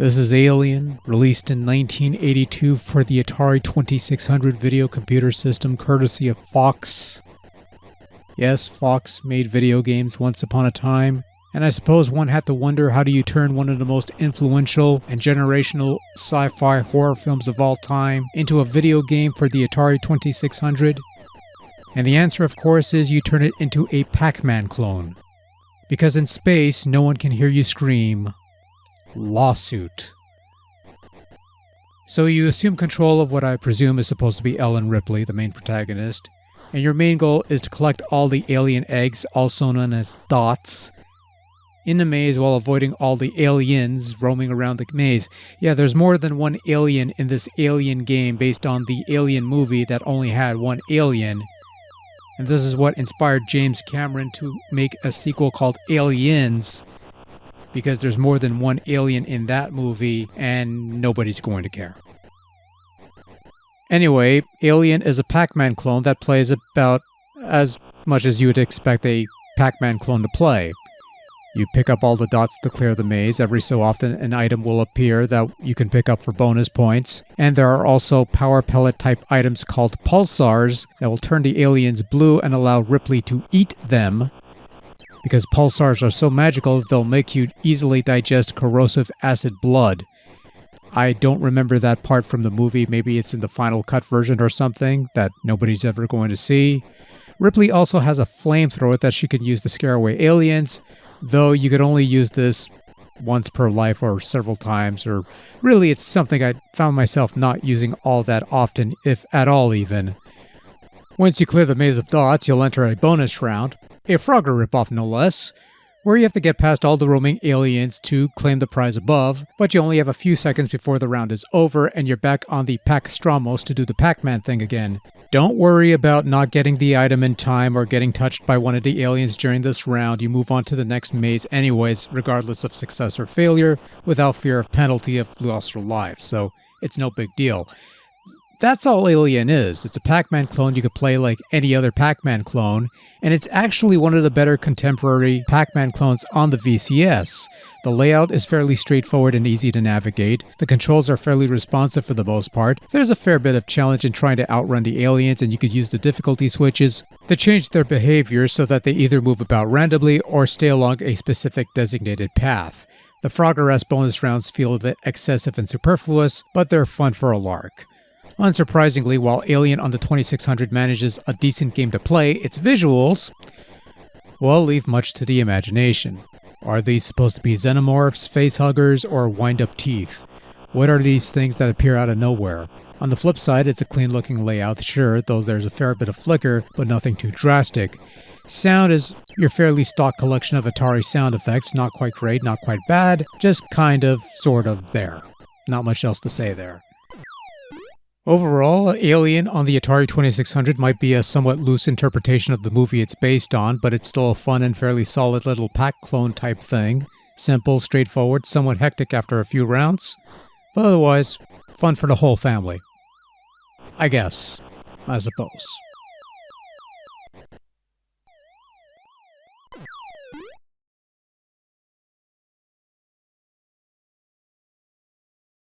This is Alien, released in 1982 for the Atari 2600 video computer system courtesy of Fox. Yes, Fox made video games once upon a time, and I suppose one had to wonder, how do you turn one of the most influential and generational sci-fi horror films of all time into a video game for the Atari 2600? And the answer, of course, is you turn it into a Pac-Man clone. Because in space, no one can hear you scream, "Lawsuit." So you assume control of what I presume is supposed to be Ellen Ripley, the main protagonist, and your main goal is to collect all the alien eggs, also known as dots, in the maze while avoiding all the aliens roaming around the maze. Yeah, there's more than one alien in this Alien game based on the Alien movie that only had one alien. And this is what inspired James Cameron to make a sequel called Aliens, because there's more than one alien in that movie and nobody's going to care. Anyway, Alien is a Pac-Man clone that plays about as much as you would expect a Pac-Man clone to play. You pick up all the dots to clear the maze. Every so often an item will appear that you can pick up for bonus points. And there are also power pellet type items called pulsars that will turn the aliens blue and allow Ripley to eat them, because pulsars are so magical they'll make you easily digest corrosive acid blood. I don't remember that part from the movie. Maybe it's in the final cut version or something that nobody's ever going to see. Ripley also has a flamethrower that she can use to scare away aliens, though you could only use this once per life or several times, or really it's something I found myself not using all that often, if at all even. Once you clear the maze of dots, you'll enter a bonus round, a Frogger ripoff no less, where you have to get past all the roaming aliens to claim the prize above, but you only have a few seconds before the round is over and you're back on the Pac Stromos to do the Pac-Man thing again. Don't worry about not getting the item in time or getting touched by one of the aliens during this round. You move on to the next maze anyways, regardless of success or failure, without fear of penalty of loss or life, so it's no big deal. That's all Alien is. It's a Pac-Man clone you could play like any other Pac-Man clone, and it's actually one of the better contemporary Pac-Man clones on the VCS. The layout is fairly straightforward and easy to navigate. The controls are fairly responsive for the most part. There's a fair bit of challenge in trying to outrun the aliens, and you could use the difficulty switches to change their behavior so that they either move about randomly or stay along a specific designated path. The Frogger-esque bonus rounds feel a bit excessive and superfluous, but they're fun for a lark. Unsurprisingly, while Alien on the 2600 manages a decent game to play, its visuals, well, leave much to the imagination. Are these supposed to be xenomorphs, facehuggers, or wind-up teeth? What are these things that appear out of nowhere? On the flip side, it's a clean-looking layout, sure, though there's a fair bit of flicker, but nothing too drastic. Sound is your fairly stock collection of Atari sound effects, not quite great, not quite bad, just kind of, sort of there. Not much else to say there. Overall, Alien on the Atari 2600 might be a somewhat loose interpretation of the movie it's based on, but it's still a fun and fairly solid little Pac clone type thing. Simple, straightforward, somewhat hectic after a few rounds, but otherwise, fun for the whole family. I guess. I suppose.